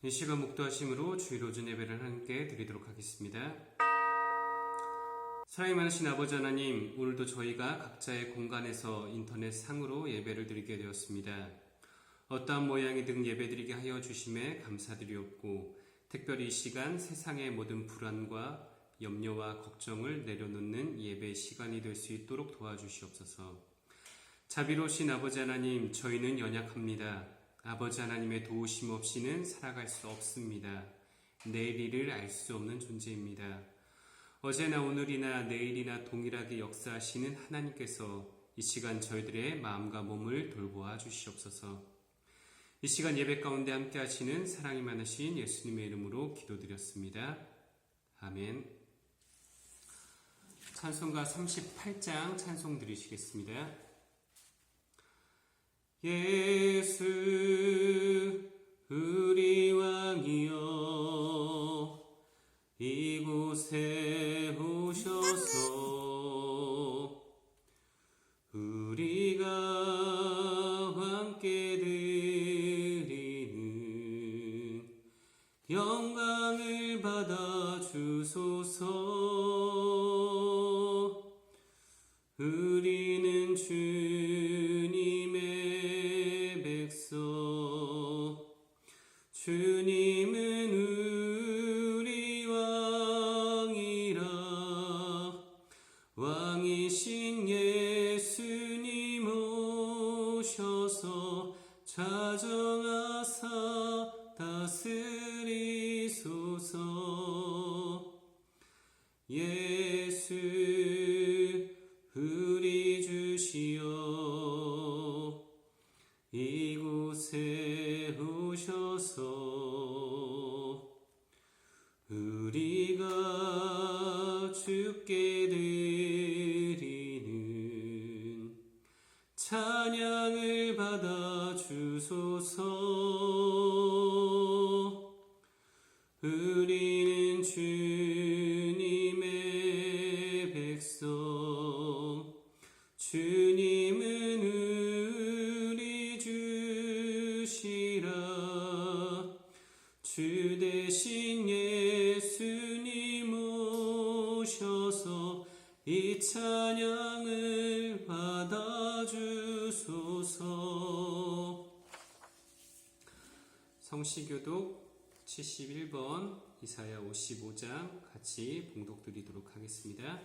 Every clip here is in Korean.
이 시간 묵도하심으로 주일 오전 예배를 함께 드리도록 하겠습니다. 사랑이 많으신 아버지 하나님, 오늘도 저희가 각자의 공간에서 인터넷 상으로 예배를 드리게 되었습니다. 어떠한 모양이든 예배드리게 하여 주심에 감사드리옵고, 특별히 이 시간 세상의 모든 불안과 염려와 걱정을 내려놓는 예배 시간이 될 수 있도록 도와주시옵소서. 자비로우신 아버지 하나님, 저희는 연약합니다. 아버지 하나님의 도우심 없이는 살아갈 수 없습니다. 내일 일을 알 수 없는 존재입니다. 어제나 오늘이나 내일이나 동일하게 역사하시는 하나님께서 이 시간 저희들의 마음과 몸을 돌보아 주시옵소서. 이 시간 예배 가운데 함께 하시는 사랑이 많으신 예수님의 이름으로 기도드렸습니다. 아멘. 찬송가 38장 찬송 드리시겠습니다. 예수 우리 왕이여 이곳에 오셔서 우리가 함께 드리는 영광을 받아 주소서. 우리는 주님의 백성, 주님은 우리 왕이라. 왕이신 예수님 오셔서 자정하사 다스리소서. 예수 우리 주시여 이곳에 오셔서 우리가 주께 드리는 찬양을 받아 주소서. 우리는 주님의 백성, 주님은 우리 주시라. 주 대신 예수님 오셔서 이 찬양을 받아주소서. 성시교독 71번, 이사야 55장 같이 봉독드리도록 하겠습니다.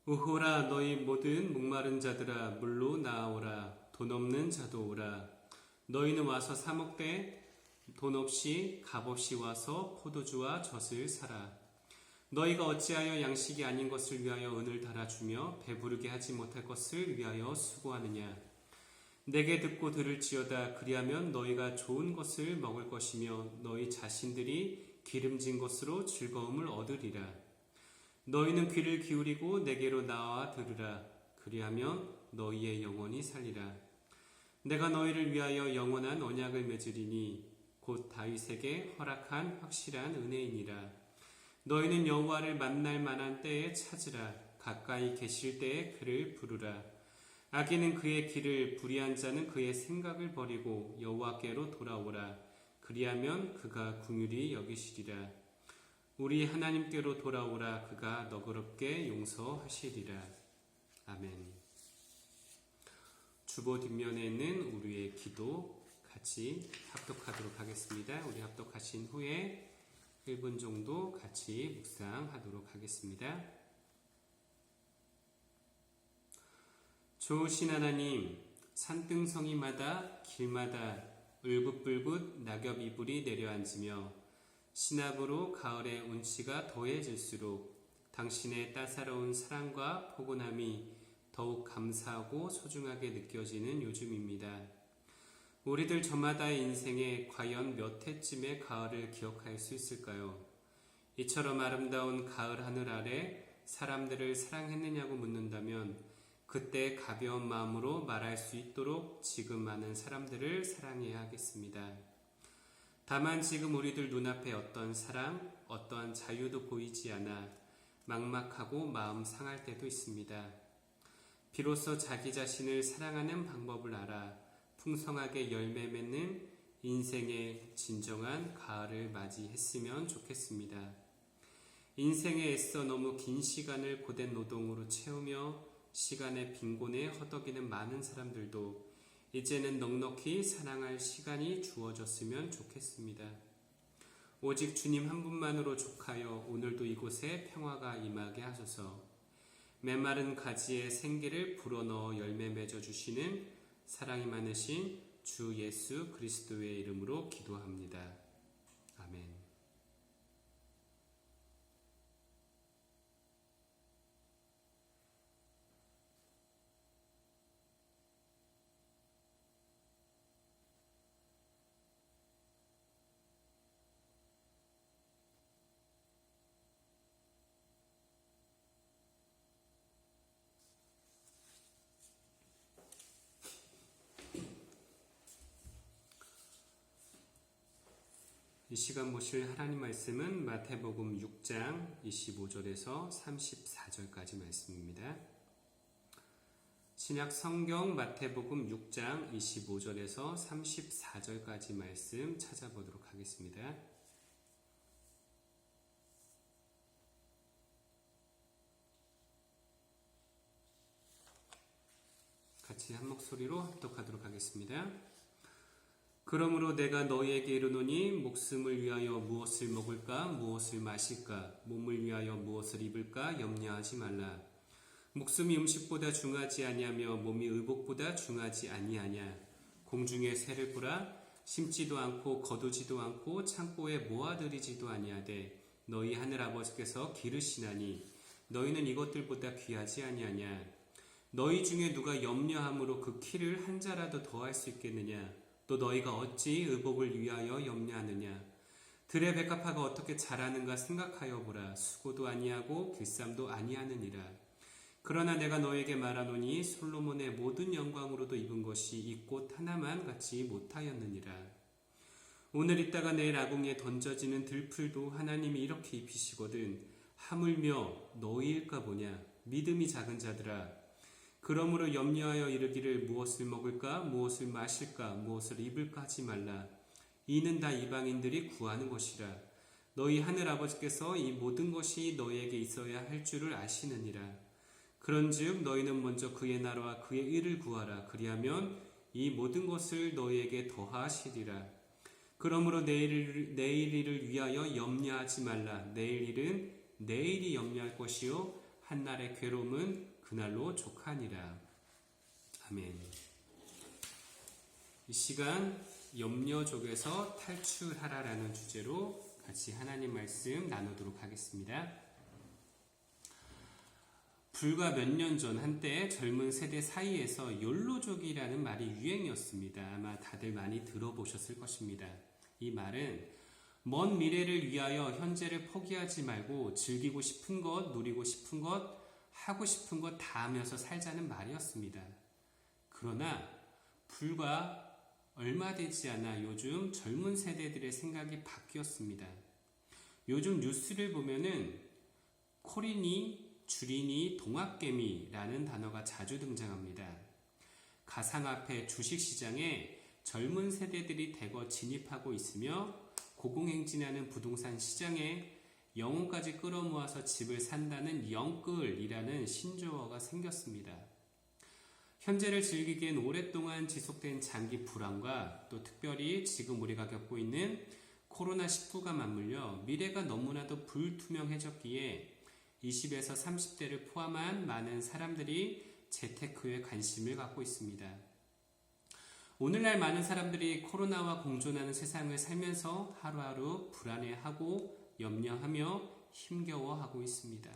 오호라 너희 모든 목마른 자들아 물로 나아오라. 돈 없는 자도 오라. 너희는 와서 사 먹되 돈 없이 값 없이 와서 포도주와 젖을 사라. 너희가 어찌하여 양식이 아닌 것을 위하여 은을 달아주며 배부르게 하지 못할 것을 위하여 수고하느냐. 내게 듣고 들을지어다. 그리하면 너희가 좋은 것을 먹을 것이며 너희 자신들이 기름진 것으로 즐거움을 얻으리라. 너희는 귀를 기울이고 내게로 나와 들으라. 그리하면 너희의 영혼이 살리라. 내가 너희를 위하여 영원한 언약을 맺으리니 곧 다윗에게 허락한 확실한 은혜이니라. 너희는 여호와를 만날 만한 때에 찾으라. 가까이 계실 때에 그를 부르라. 악인은 그의 길을, 불의한 자는 그의 생각을 버리고 여호와께로 돌아오라. 그리하면 그가 긍휼히 여기시리라. 우리 하나님께로 돌아오라. 그가 너그럽게 용서하시리라. 아멘. 주보 뒷면에 있는 우리의 기도 같이 합독하도록 하겠습니다. 우리 합독하신 후에 1분 정도 같이 묵상하도록 하겠습니다. 좋으신 하나님, 산등성이마다 길마다 울긋불긋 낙엽 이불이 내려앉으며 신학으로 가을의 운치가 더해질수록 당신의 따사로운 사랑과 포근함이 더욱 감사하고 소중하게 느껴지는 요즘입니다. 우리들 저마다의 인생에 과연 몇 해쯤의 가을을 기억할 수 있을까요? 이처럼 아름다운 가을 하늘 아래 사람들을 사랑했느냐고 묻는다면 그때 가벼운 마음으로 말할 수 있도록 지금 많은 사람들을 사랑해야 하겠습니다. 다만 지금 우리들 눈앞에 어떤 사랑, 어떠한 자유도 보이지 않아 막막하고 마음 상할 때도 있습니다. 비로소 자기 자신을 사랑하는 방법을 알아 풍성하게 열매 맺는 인생의 진정한 가을을 맞이했으면 좋겠습니다. 인생에 애써 너무 긴 시간을 고된 노동으로 채우며 시간의 빈곤에 허덕이는 많은 사람들도 이제는 넉넉히 사랑할 시간이 주어졌으면 좋겠습니다. 오직 주님 한 분만으로 족하여 오늘도 이곳에 평화가 임하게 하소서. 메마른 가지에 생기를 불어넣어 열매 맺어주시는 사랑이 많으신 주 예수 그리스도의 이름으로 기도합니다. 아멘. 이 시간 보실 하나님 말씀은 마태복음 6장 25절에서 34절까지 말씀입니다. 신약 성경 마태복음 6장 25절에서 34절까지 말씀 찾아보도록 하겠습니다. 같이 한 목소리로 합독하도록 하겠습니다. 그러므로 내가 너희에게 이르노니 목숨을 위하여 무엇을 먹을까 무엇을 마실까 몸을 위하여 무엇을 입을까 염려하지 말라. 목숨이 음식보다 중하지 아니하며 몸이 의복보다 중하지 아니하냐. 공중에 새를 보라. 심지도 않고 거두지도 않고 창고에 모아들이지도 아니하되 너희 하늘 아버지께서 기르시나니 너희는 이것들보다 귀하지 아니하냐. 너희 중에 누가 염려함으로 그 키를 한 자라도 더할 수 있겠느냐. 또 너희가 어찌 의복을 위하여 염려하느냐. 들의 백합화가 어떻게 자라는가 생각하여 보라. 수고도 아니하고 길쌈도 아니하느니라. 그러나 내가 너에게 말하노니 솔로몬의 모든 영광으로도 입은 것이 이 꽃 하나만 같이 못하였느니라. 오늘 있다가 내일 아궁이에 던져지는 들풀도 하나님이 이렇게 입히시거든 하물며 너희일까 보냐. 믿음이 작은 자들아. 그러므로 염려하여 이르기를 무엇을 먹을까 무엇을 마실까 무엇을 입을까 하지 말라. 이는 다 이방인들이 구하는 것이라. 너희 하늘 아버지께서 이 모든 것이 너희에게 있어야 할 줄을 아시느니라. 그런즉 너희는 먼저 그의 나라와 그의 의를 구하라. 그리하면 이 모든 것을 너희에게 더하시리라. 그러므로 내일 일을 위하여 염려하지 말라. 내일 일은 내일이 염려할 것이요 한날의 괴로움은 그날로 족하니라. 아멘. 이 시간 염려족에서 탈출하라라는 주제로 같이 하나님 말씀 나누도록 하겠습니다. 불과 몇 년 전 한때 젊은 세대 사이에서 욜로족이라는 말이 유행이었습니다. 아마 다들 많이 들어보셨을 것입니다. 이 말은 먼 미래를 위하여 현재를 포기하지 말고 즐기고 싶은 것, 누리고 싶은 것, 하고 싶은 것 다 하면서 살자는 말이었습니다. 그러나 불과 얼마 되지 않아 요즘 젊은 세대들의 생각이 바뀌었습니다. 요즘 뉴스를 보면은 코리니, 주리니, 동학개미라는 단어가 자주 등장합니다. 가상화폐 주식시장에 젊은 세대들이 대거 진입하고 있으며 고공행진하는 부동산 시장에 영혼까지 끌어모아서 집을 산다는 영끌이라는 신조어가 생겼습니다. 현재를 즐기기엔 오랫동안 지속된 장기 불안과 또 특별히 지금 우리가 겪고 있는 코로나19가 맞물려 미래가 너무나도 불투명해졌기에 20에서 30대를 포함한 많은 사람들이 재테크에 관심을 갖고 있습니다. 오늘날 많은 사람들이 코로나와 공존하는 세상을 살면서 하루하루 불안해하고 염려하며 힘겨워하고 있습니다.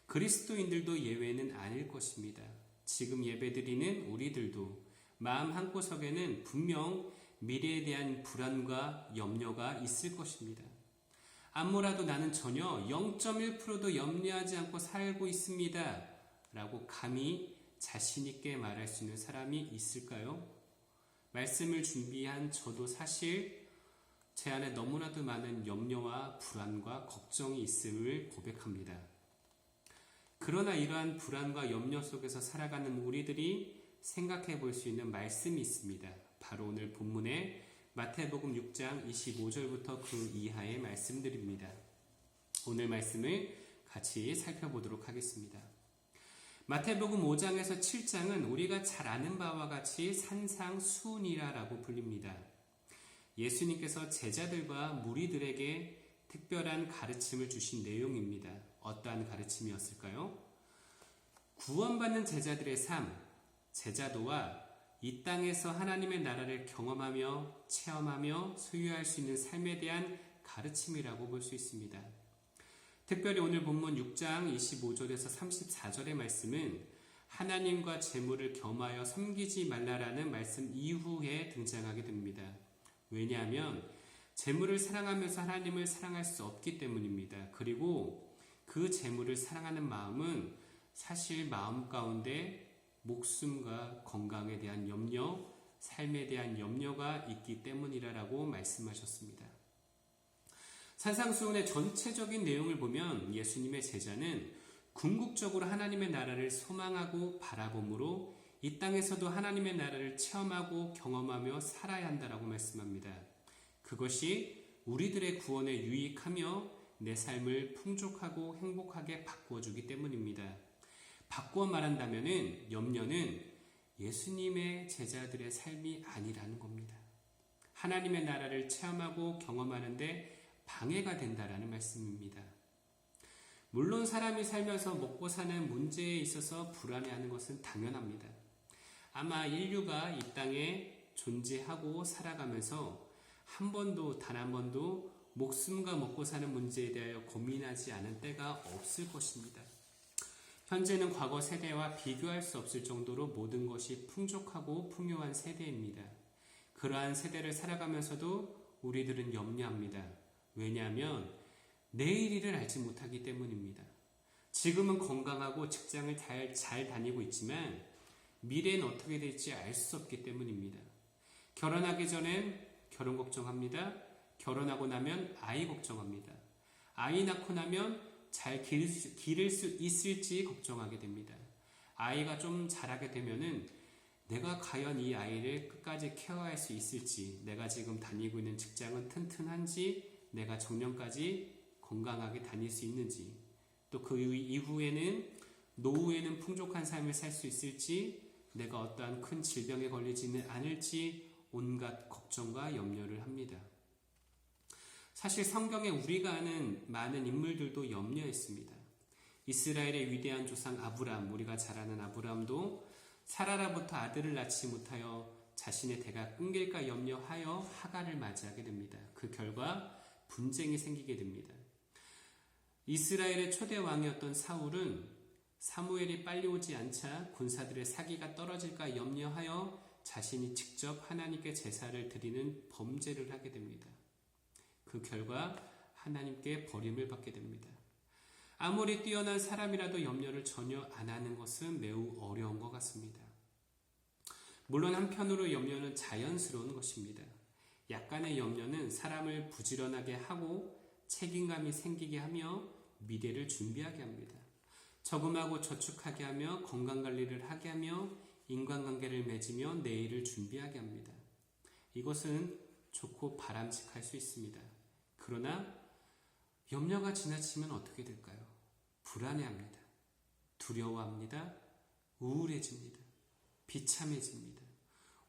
그리스도인들도 예외는 아닐 것입니다. 지금 예배드리는 우리들도 마음 한구석에는 분명 미래에 대한 불안과 염려가 있을 것입니다. 암모라도 나는 전혀 0.1%도 염려하지 않고 살고 있습니다. 라고 감히 자신있게 말할 수 있는 사람이 있을까요? 말씀을 준비한 저도 사실 제 안에 너무나도 많은 염려와 불안과 걱정이 있음을 고백합니다. 그러나 이러한 불안과 염려 속에서 살아가는 우리들이 생각해 볼 수 있는 말씀이 있습니다. 바로 오늘 본문의 마태복음 6장 25절부터 그 이하의 말씀들입니다. 오늘 말씀을 같이 살펴보도록 하겠습니다. 마태복음 5장에서 7장은 우리가 잘 아는 바와 같이 산상수훈이라고 불립니다. 예수님께서 제자들과 무리들에게 특별한 가르침을 주신 내용입니다. 어떠한 가르침이었을까요? 구원받는 제자들의 삶, 제자도와 이 땅에서 하나님의 나라를 경험하며 체험하며 소유할 수 있는 삶에 대한 가르침이라고 볼 수 있습니다. 특별히 오늘 본문 6장 25절에서 34절의 말씀은 하나님과 재물을 겸하여 섬기지 말라라는 말씀 이후에 등장하게 됩니다. 왜냐하면 재물을 사랑하면서 하나님을 사랑할 수 없기 때문입니다. 그리고 그 재물을 사랑하는 마음은 사실 마음 가운데 목숨과 건강에 대한 염려, 삶에 대한 염려가 있기 때문이라고 말씀하셨습니다. 산상수훈의 전체적인 내용을 보면 예수님의 제자는 궁극적으로 하나님의 나라를 소망하고 바라봄으로 이 땅에서도 하나님의 나라를 체험하고 경험하며 살아야 한다라고 말씀합니다. 그것이 우리들의 구원에 유익하며 내 삶을 풍족하고 행복하게 바꾸어주기 때문입니다. 바꾸어 말한다면 염려는 예수님의 제자들의 삶이 아니라는 겁니다. 하나님의 나라를 체험하고 경험하는데 방해가 된다라는 말씀입니다. 물론 사람이 살면서 먹고 사는 문제에 있어서 불안해하는 것은 당연합니다. 아마 인류가 이 땅에 존재하고 살아가면서 단 한 번도 목숨과 먹고 사는 문제에 대하여 고민하지 않은 때가 없을 것입니다. 현재는 과거 세대와 비교할 수 없을 정도로 모든 것이 풍족하고 풍요한 세대입니다. 그러한 세대를 살아가면서도 우리들은 염려합니다. 왜냐하면 내일 일을 알지 못하기 때문입니다. 지금은 건강하고 직장을 잘 다니고 있지만 미래는 어떻게 될지 알 수 없기 때문입니다. 결혼하기 전엔 결혼 걱정합니다. 결혼하고 나면 아이 걱정합니다. 아이 낳고 나면 잘 기를 수 있을지 걱정하게 됩니다. 아이가 좀 자라게 되면은 내가 과연 이 아이를 끝까지 케어할 수 있을지, 내가 지금 다니고 있는 직장은 튼튼한지, 내가 정년까지 건강하게 다닐 수 있는지, 또 그 이후에는 노후에는 풍족한 삶을 살 수 있을지, 내가 어떠한 큰 질병에 걸리지는 않을지 온갖 걱정과 염려를 합니다. 사실 성경에 우리가 아는 많은 인물들도 염려했습니다. 이스라엘의 위대한 조상 아브람, 우리가 잘 아는 아브람도 사라로부터 아들을 낳지 못하여 자신의 대가 끊길까 염려하여 하갈을 맞이하게 됩니다. 그 결과 분쟁이 생기게 됩니다. 이스라엘의 초대 왕이었던 사울은 사무엘이 빨리 오지 않자 군사들의 사기가 떨어질까 염려하여 자신이 직접 하나님께 제사를 드리는 범죄를 하게 됩니다. 그 결과 하나님께 버림을 받게 됩니다. 아무리 뛰어난 사람이라도 염려를 전혀 안 하는 것은 매우 어려운 것 같습니다. 물론 한편으로 염려는 자연스러운 것입니다. 약간의 염려는 사람을 부지런하게 하고 책임감이 생기게 하며 미래를 준비하게 합니다. 저금하고 저축하게 하며 건강관리를 하게 하며 인간관계를 맺으며 내일을 준비하게 합니다. 이것은 좋고 바람직할 수 있습니다. 그러나 염려가 지나치면 어떻게 될까요? 불안해합니다. 두려워합니다. 우울해집니다. 비참해집니다.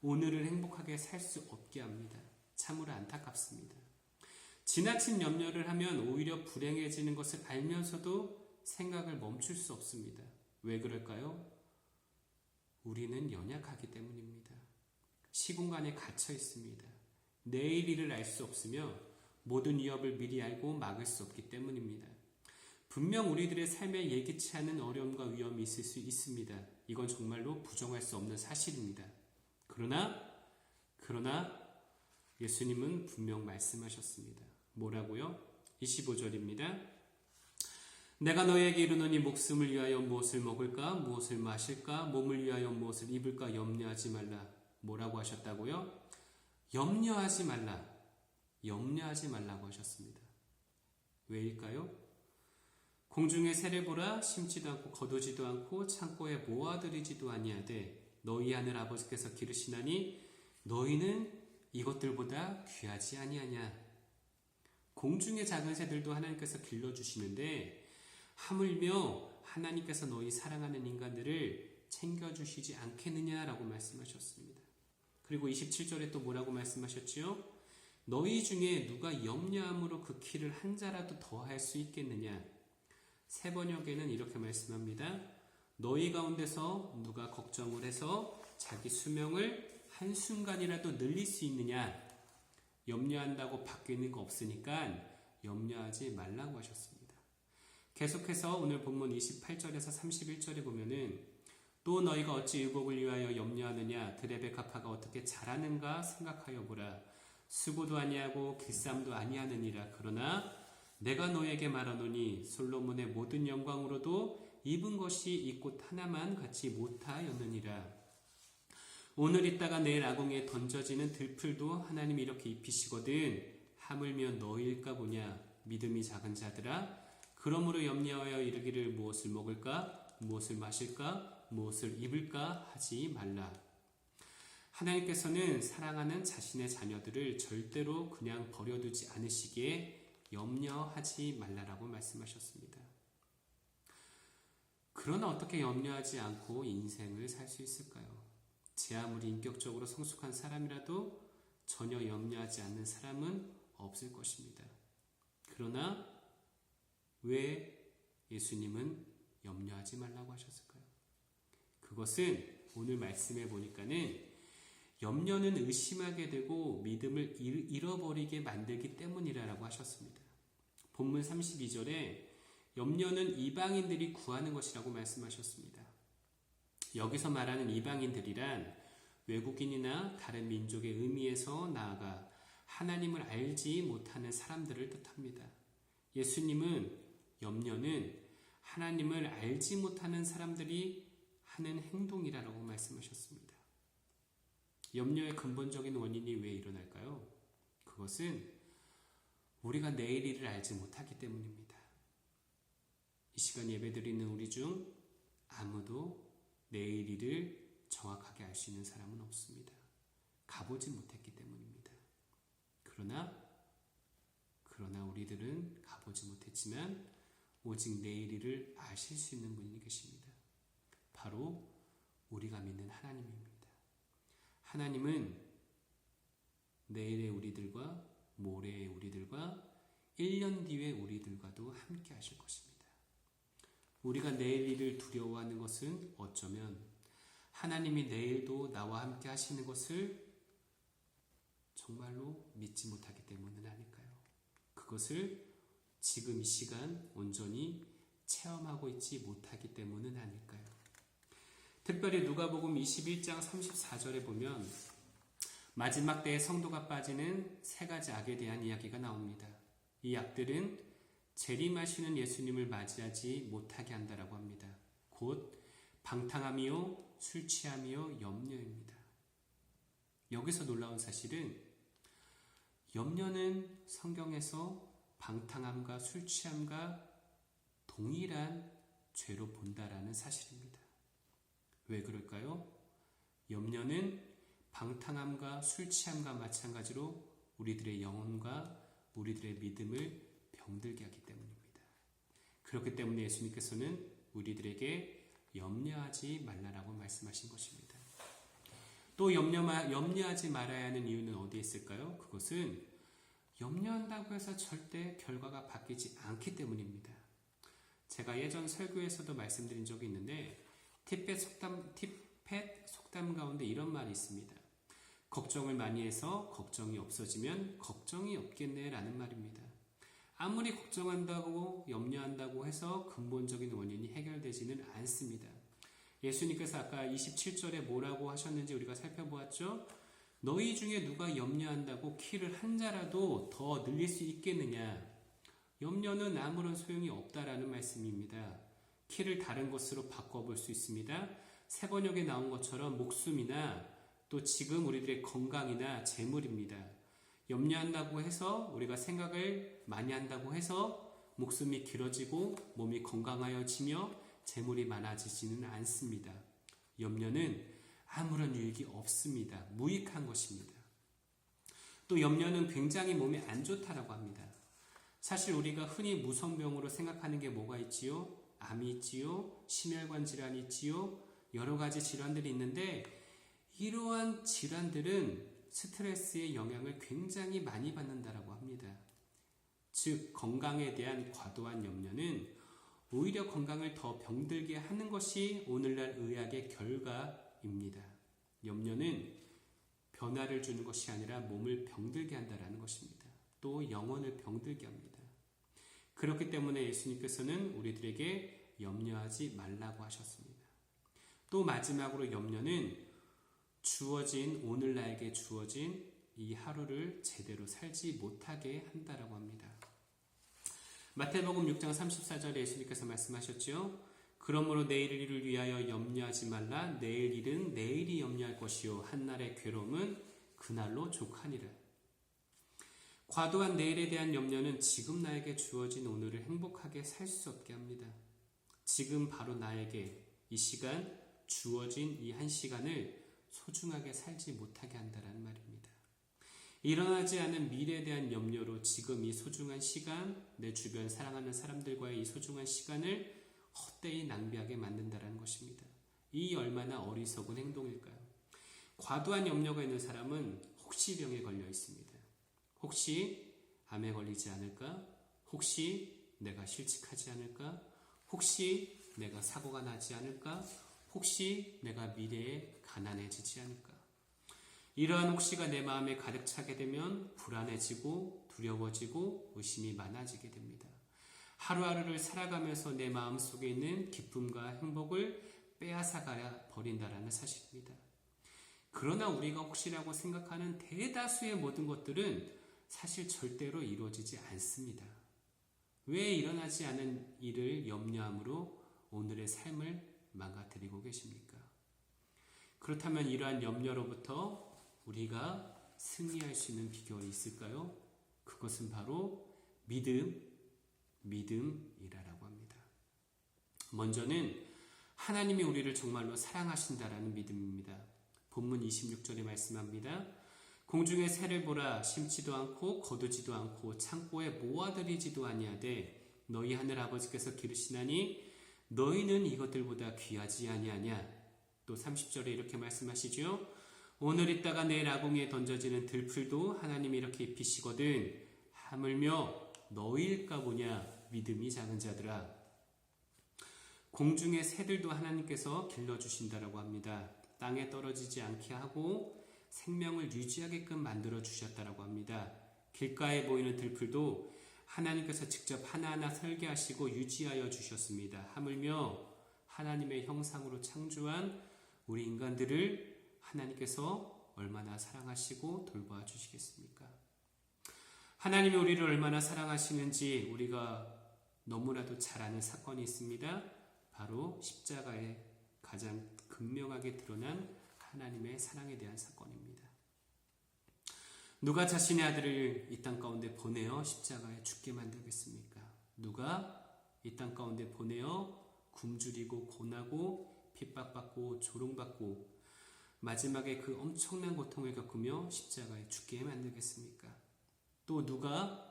오늘을 행복하게 살 수 없게 합니다. 참으로 안타깝습니다. 지나친 염려를 하면 오히려 불행해지는 것을 알면서도 생각을 멈출 수 없습니다. 왜 그럴까요? 우리는 연약하기 때문입니다. 시공간에 갇혀 있습니다. 내일 일을 알 수 없으며 모든 위협을 미리 알고 막을 수 없기 때문입니다. 분명 우리들의 삶에 예기치 않은 어려움과 위험이 있을 수 있습니다. 이건 정말로 부정할 수 없는 사실입니다. 그러나 예수님은 분명 말씀하셨습니다. 뭐라고요? 25절입니다. 내가 너에게 이르노니 목숨을 위하여 무엇을 먹을까, 무엇을 마실까, 몸을 위하여 무엇을 입을까 염려하지 말라. 뭐라고 하셨다고요? 염려하지 말라고 하셨습니다. 왜일까요? 공중에 새를 보라 심지도 않고 거두지도 않고 창고에 모아들이지도 아니하되 너희 하늘 아버지께서 기르시나니 너희는 이것들보다 귀하지 아니하냐. 공중의 작은 새들도 하나님께서 길러주시는데 하물며 하나님께서 너희 사랑하는 인간들을 챙겨주시지 않겠느냐라고 말씀하셨습니다. 그리고 27절에 또 뭐라고 말씀하셨지요? 너희 중에 누가 염려함으로 그 키를 한 자라도 더할 수 있겠느냐. 세 번역에는 이렇게 말씀합니다. 너희 가운데서 누가 걱정을 해서 자기 수명을 한순간이라도 늘릴 수 있느냐. 염려한다고 바뀌는 거 없으니까 염려하지 말라고 하셨습니다. 계속해서 오늘 본문 28절에서 31절에 보면은 또 너희가 어찌 의복을 위하여 염려하느냐. 드레베 가파가 어떻게 자라는가 생각하여 보라. 수고도 아니하고 길쌈도 아니하느니라. 그러나 내가 너에게 말하노니 솔로몬의 모든 영광으로도 입은 것이 이 꽃 하나만 같이 못하였느니라. 오늘 있다가 내일 아궁이에 던져지는 들풀도 하나님이 이렇게 입히시거든 하물며 너희일까 보냐. 믿음이 작은 자들아 그러므로 염려하여 이르기를 무엇을 먹을까 무엇을 마실까 무엇을 입을까 하지 말라. 하나님께서는 사랑하는 자신의 자녀들을 절대로 그냥 버려두지 않으시기에 염려하지 말라라고 말씀하셨습니다. 그러나 어떻게 염려하지 않고 인생을 살 수 있을까요? 제 아무리 인격적으로 성숙한 사람이라도 전혀 염려하지 않는 사람은 없을 것입니다. 그러나 왜 예수님은 염려하지 말라고 하셨을까요? 그것은 오늘 말씀해 보니까는 염려는 의심하게 되고 믿음을 잃어버리게 만들기 때문이라고 하셨습니다. 본문 32절에 염려는 이방인들이 구하는 것이라고 말씀하셨습니다. 여기서 말하는 이방인들이란 외국인이나 다른 민족의 의미에서 나아가 하나님을 알지 못하는 사람들을 뜻합니다. 예수님은 염려는 하나님을 알지 못하는 사람들이 하는 행동이라고 말씀하셨습니다. 염려의 근본적인 원인이 왜 일어날까요? 그것은 우리가 내일 일을 알지 못하기 때문입니다. 이 시간 예배드리는 우리 중 아무도 내일 일을 정확하게 알 수 있는 사람은 없습니다. 가보지 못했기 때문입니다. 그러나 우리들은 가보지 못했지만 오직 내일 일을 아실 수 있는 분이 계십니다. 바로 우리가 믿는 하나님입니다. 하나님은 내일의 우리들과 모레의 우리들과 1년 뒤의 우리들과도 함께 하실 것입니다. 우리가 내일 일을 두려워하는 것은 어쩌면 하나님이 내일도 나와 함께 하시는 것을 정말로 믿지 못하기 때문은 아닐까요? 그것을 지금 이 시간 온전히 체험하고 있지 못하기 때문은 아닐까요? 특별히 누가복음 21장 34절에 보면 마지막 때에 성도가 빠지는 세 가지 악에 대한 이야기가 나옵니다. 이 악들은 재림하시는 예수님을 맞이하지 못하게 한다라고 합니다. 곧 방탕함이요, 술 취함이요, 염려입니다. 여기서 놀라운 사실은 염려는 성경에서 방탕함과 술 취함과 동일한 죄로 본다라는 사실입니다. 왜 그럴까요? 염려는 방탕함과 술 취함과 마찬가지로 우리들의 영혼과 우리들의 믿음을 병들게 하기 때문입니다. 그렇기 때문에 예수님께서는 우리들에게 염려하지 말라라고 말씀하신 것입니다. 또 염려하지 말아야 하는 이유는 어디에 있을까요? 그것은 염려한다고 해서 절대 결과가 바뀌지 않기 때문입니다. 제가 예전 설교에서도 말씀드린 적이 있는데 티벳 속담 가운데 이런 말이 있습니다. 걱정을 많이 해서 걱정이 없어지면 걱정이 없겠네 라는 말입니다. 아무리 걱정한다고 염려한다고 해서 근본적인 원인이 해결되지는 않습니다. 예수님께서 아까 27절에 뭐라고 하셨는지 우리가 살펴보았죠? 너희 중에 누가 염려한다고 키를 한 자라도 더 늘릴 수 있겠느냐? 염려는 아무런 소용이 없다라는 말씀입니다. 키를 다른 것으로 바꿔볼 수 있습니다. 세 번역에 나온 것처럼 목숨이나 또 지금 우리들의 건강이나 재물입니다. 염려한다고 해서 우리가 생각을 많이 한다고 해서 목숨이 길어지고 몸이 건강하여지며 재물이 많아지지는 않습니다. 염려는 아무런 유익이 없습니다. 무익한 것입니다. 또 염려는 굉장히 몸에 안 좋다라고 합니다. 사실 우리가 흔히 무성병으로 생각하는 게 뭐가 있지요? 암이 있지요? 심혈관 질환이 있지요? 여러 가지 질환들이 있는데 이러한 질환들은 스트레스의 영향을 굉장히 많이 받는다라고 합니다. 즉 건강에 대한 과도한 염려는 오히려 건강을 더 병들게 하는 것이 오늘날 의학의 결과입니다. 염려는 변화를 주는 것이 아니라 몸을 병들게 한다는 것입니다. 또 영혼을 병들게 합니다. 그렇기 때문에 예수님께서는 우리들에게 염려하지 말라고 하셨습니다. 또 마지막으로 염려는 오늘 나에게 주어진 이 하루를 제대로 살지 못하게 한다라고 합니다. 마태복음 6장 34절에 예수님께서 말씀하셨죠. 그러므로 내일 일을 위하여 염려하지 말라. 내일 일은 내일이 염려할 것이요 한날의 괴로움은 그날로 족하니라. 과도한 내일에 대한 염려는 지금 나에게 주어진 오늘을 행복하게 살 수 없게 합니다. 지금 바로 나에게 이 시간 주어진 이 한 시간을 소중하게 살지 못하게 한다는 말입니다. 일어나지 않은 미래에 대한 염려로 지금 이 소중한 시간, 내 주변 사랑하는 사람들과의 이 소중한 시간을 헛되이 낭비하게 만든다는 것입니다. 이 얼마나 어리석은 행동일까요? 과도한 염려가 있는 사람은 혹시 병에 걸려 있습니다. 혹시 암에 걸리지 않을까? 혹시 내가 실직하지 않을까? 혹시 내가 사고가 나지 않을까? 혹시 내가 미래에 가난해지지 않을까? 이러한 혹시가 내 마음에 가득 차게 되면 불안해지고 두려워지고 의심이 많아지게 됩니다. 하루하루를 살아가면서 내 마음속에 있는 기쁨과 행복을 빼앗아가 버린다라는 사실입니다. 그러나 우리가 혹시라고 생각하는 대다수의 모든 것들은 사실 절대로 이루어지지 않습니다. 왜 일어나지 않은 일을 염려함으로 오늘의 삶을 망가뜨리고 계십니까? 그렇다면 이러한 염려로부터 우리가 승리할 수 있는 비결이 있을까요? 그것은 바로 믿음이라고 합니다. 먼저는 하나님이 우리를 정말로 사랑하신다라는 믿음입니다. 본문 26절에 말씀합니다. 공중의 새를 보라. 심지도 않고 거두지도 않고 창고에 모아들이지도 아니하되 너희 하늘 아버지께서 기르시나니 너희는 이것들보다 귀하지 아니하냐. 또 30절에 이렇게 말씀하시죠. 오늘 있다가 내일 아궁이에 던져지는 들풀도 하나님이 이렇게 입히시거든 하물며 너희일까 보냐 믿음이 작은 자들아. 공중의 새들도 하나님께서 길러주신다라고 합니다. 땅에 떨어지지 않게 하고 생명을 유지하게끔 만들어 주셨다라고 합니다. 길가에 보이는 들풀도 하나님께서 직접 하나하나 설계하시고 유지하여 주셨습니다. 하물며 하나님의 형상으로 창조한 우리 인간들을 하나님께서 얼마나 사랑하시고 돌봐 주시겠습니까? 하나님이 우리를 얼마나 사랑하시는지 우리가 너무나도 잘 아는 사건이 있습니다. 바로 십자가에 가장 극명하게 드러난 하나님의 사랑에 대한 사건입니다. 누가 자신의 아들을 이 땅 가운데 보내어 십자가에 죽게 만들겠습니까? 누가 이 땅 가운데 보내어 굶주리고 고나고 핍박받고 조롱받고 마지막에 그 엄청난 고통을 겪으며 십자가에 죽게 만들겠습니까? 또 누가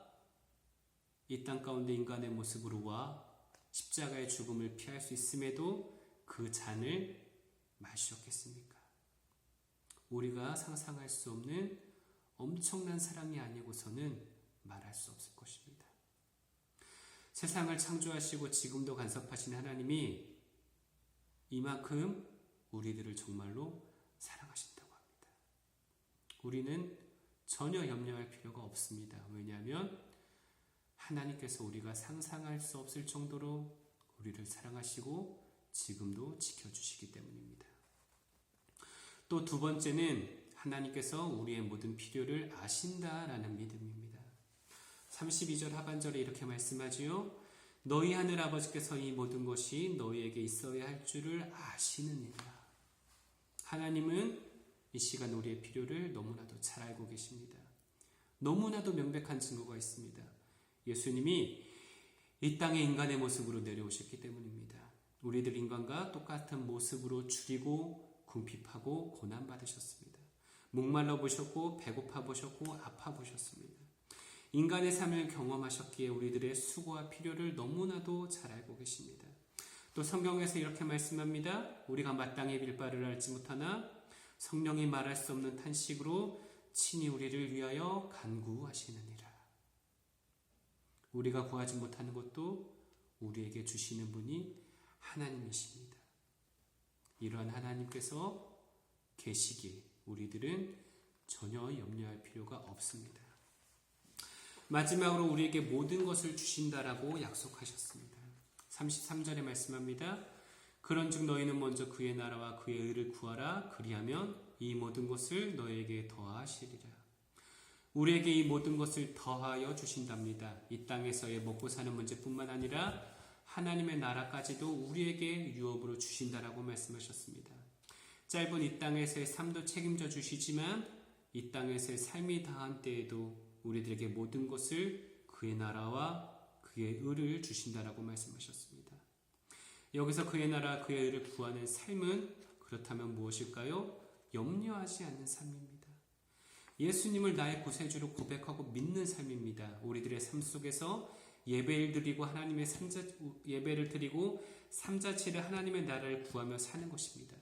이 땅 가운데 인간의 모습으로 와 십자가의 죽음을 피할 수 있음에도 그 잔을 마셨겠습니까? 우리가 상상할 수 없는 엄청난 사랑이 아니고서는 말할 수 없을 것입니다. 세상을 창조하시고 지금도 간섭하신 하나님이 이만큼 우리들을 정말로 사랑하신다고 합니다. 우리는 전혀 염려할 필요가 없습니다. 왜냐하면 하나님께서 우리가 상상할 수 없을 정도로 우리를 사랑하시고 지금도 지켜주시기 때문입니다. 또 두 번째는 하나님께서 우리의 모든 필요를 아신다라는 믿음입니다. 32절 하반절에 이렇게 말씀하지요. 너희 하늘 아버지께서 이 모든 것이 너희에게 있어야 할 줄을 아시느니라. 하나님은 이 시간 우리의 필요를 너무나도 잘 알고 계십니다. 너무나도 명백한 증거가 있습니다. 예수님이 이 땅에 인간의 모습으로 내려오셨기 때문입니다. 우리들 인간과 똑같은 모습으로 죽이고 궁핍하고 고난받으셨습니다. 목말라 보셨고 배고파 보셨고 아파 보셨습니다. 인간의 삶을 경험하셨기에 우리들의 수고와 필요를 너무나도 잘 알고 계십니다. 또 성경에서 이렇게 말씀합니다. 우리가 마땅히 빌바를 알지 못하나 성령이 말할 수 없는 탄식으로 친히 우리를 위하여 간구하시느니라. 우리가 구하지 못하는 것도 우리에게 주시는 분이 하나님이십니다. 이러한 하나님께서 계시기에 우리들은 전혀 염려할 필요가 없습니다. 마지막으로 우리에게 모든 것을 주신다라고 약속하셨습니다. 33절에 말씀합니다. 그런즉 너희는 먼저 그의 나라와 그의 의를 구하라. 그리하면 이 모든 것을 너희에게 더하시리라. 우리에게 이 모든 것을 더하여 주신답니다. 이 땅에서의 먹고 사는 문제뿐만 아니라 하나님의 나라까지도 우리에게 유업으로 주신다라고 말씀하셨습니다. 짧은 이 땅에서의 삶도 책임져 주시지만 이 땅에서의 삶이 다한 때에도 우리들에게 모든 것을 그의 나라와 그의 의를 주신다라고 말씀하셨습니다. 여기서 그의 나라 그의 의를 구하는 삶은 그렇다면 무엇일까요? 염려하지 않는 삶입니다. 예수님을 나의 구세주로 고백하고 믿는 삶입니다. 우리들의 삶 속에서 예배를 드리고 예배를 드리고 삶 자체를 하나님의 나라를 구하며 사는 것입니다.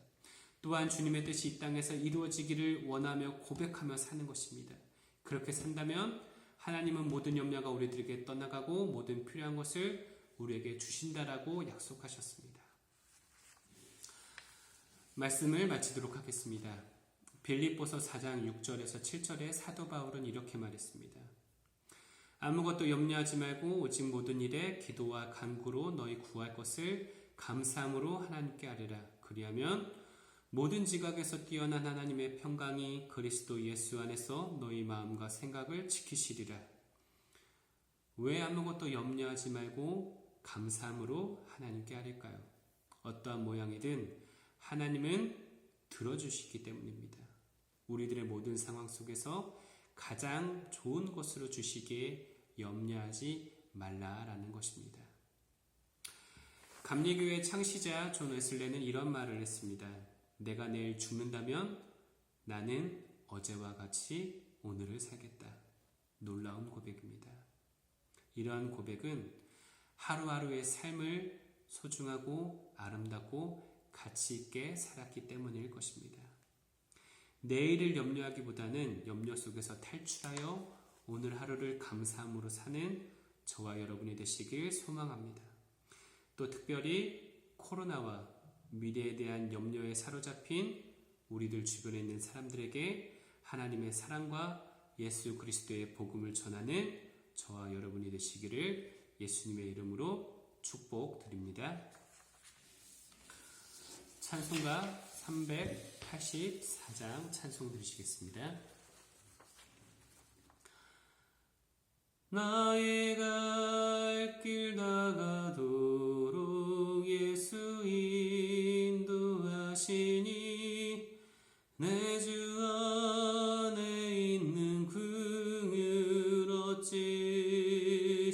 또한 주님의 뜻이 이 땅에서 이루어지기를 원하며 고백하며 사는 것입니다. 그렇게 산다면 하나님은 모든 염려가 우리들에게 떠나가고 모든 필요한 것을 우리에게 주신다라고 약속하셨습니다. 말씀을 마치도록 하겠습니다. 빌립보서 4장 6절에서 7절에 사도 바울은 이렇게 말했습니다. 아무것도 염려하지 말고 오직 모든 일에 기도와 간구로 너희 구할 것을 감사함으로 하나님께 아뢰라. 그리하면 모든 지각에서 뛰어난 하나님의 평강이 그리스도 예수 안에서 너희 마음과 생각을 지키시리라. 왜 아무것도 염려하지 말고 감사함으로 하나님께 아뢰까요? 어떠한 모양이든 하나님은 들어주시기 때문입니다. 우리들의 모든 상황 속에서 가장 좋은 것으로 주시기에 염려하지 말라라는 것입니다. 감리교회 창시자 존 웨슬레는 이런 말을 했습니다. 내가 내일 죽는다면 나는 어제와 같이 오늘을 살겠다. 놀라운 고백입니다. 이러한 고백은 하루하루의 삶을 소중하고 아름답고 가치 있게 살았기 때문일 것입니다. 내일을 염려하기보다는 염려 속에서 탈출하여 오늘 하루를 감사함으로 사는 저와 여러분이 되시길 소망합니다. 또 특별히 코로나와 미래에 대한 염려에 사로잡힌 우리들 주변에 있는 사람들에게 하나님의 사랑과 예수 그리스도의 복음을 전하는 저와 여러분이 되시기를 예수님의 이름으로 축복드립니다. 찬송가 384장 찬송 드리시겠습니다. 나의 갈 길 다가도록 예수 인도하시니 내 주 안에 있는 긍휼 어찌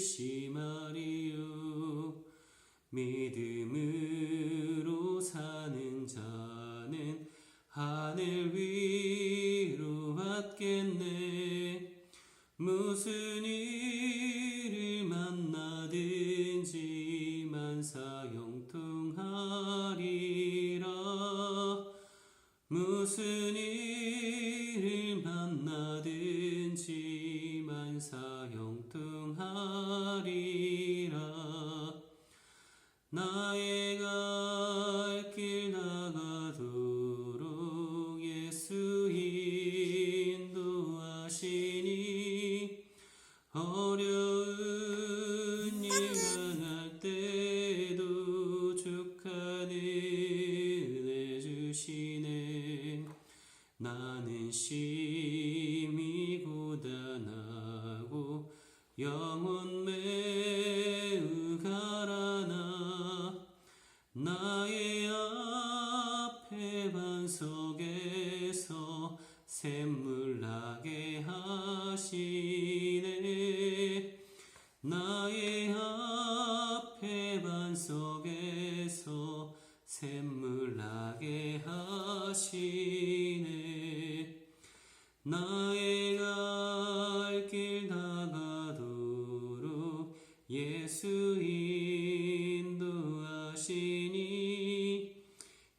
말이요. 믿음으로 사는 자는 하늘 위로 왔겠네. 무슨 일을 만나든지 만사 형통하리라. 무슨 일을 만나든지 만사 형통하리라. 나의 갈 길 나가도록 예수 인도하시니 어려운 일 당할 때도 족한 은혜 주시네. 나는 심히 고단하고 영혼 매우 가라나 나의 앞에 반석에서 샘물 나게 하시네. 나의 속에서 샘물 나게 하시네. 나의 갈 길 다가도록 예수 인도하시니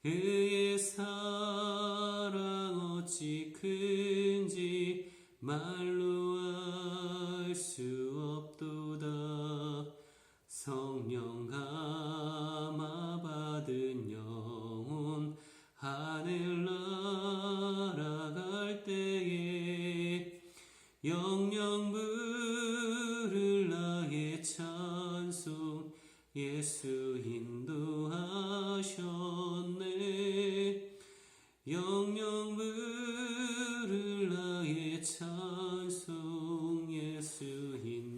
그의 사랑 어찌 큰지 말로 알 수 없도다. 성령 감화 받은 영혼 하늘 날아갈 때에 영영 부를 나의 찬송 예수 인도하셨네. 영영 부를 나의 찬송 예수 인도하셨네.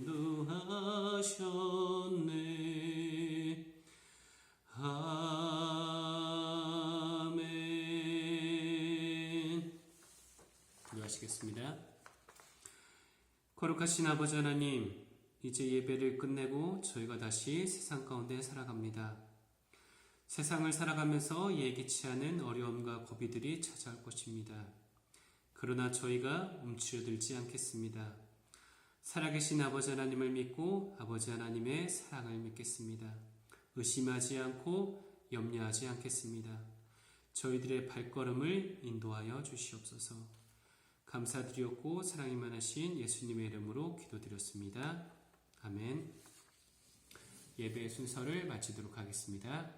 아멘. 기도하시겠습니다. 거룩하신 아버지 하나님, 이제 예배를 끝내고 저희가 다시 세상 가운데 살아갑니다. 세상을 살아가면서 예기치 않은 어려움과 고비들이 찾아올 것입니다. 그러나 저희가 움츠러들지 않겠습니다. 살아계신 아버지 하나님을 믿고 아버지 하나님의 사랑을 믿겠습니다. 의심하지 않고 염려하지 않겠습니다. 저희들의 발걸음을 인도하여 주시옵소서. 감사드렸고 사랑이 많으신 예수님의 이름으로 기도드렸습니다. 아멘. 예배의 순서를 마치도록 하겠습니다.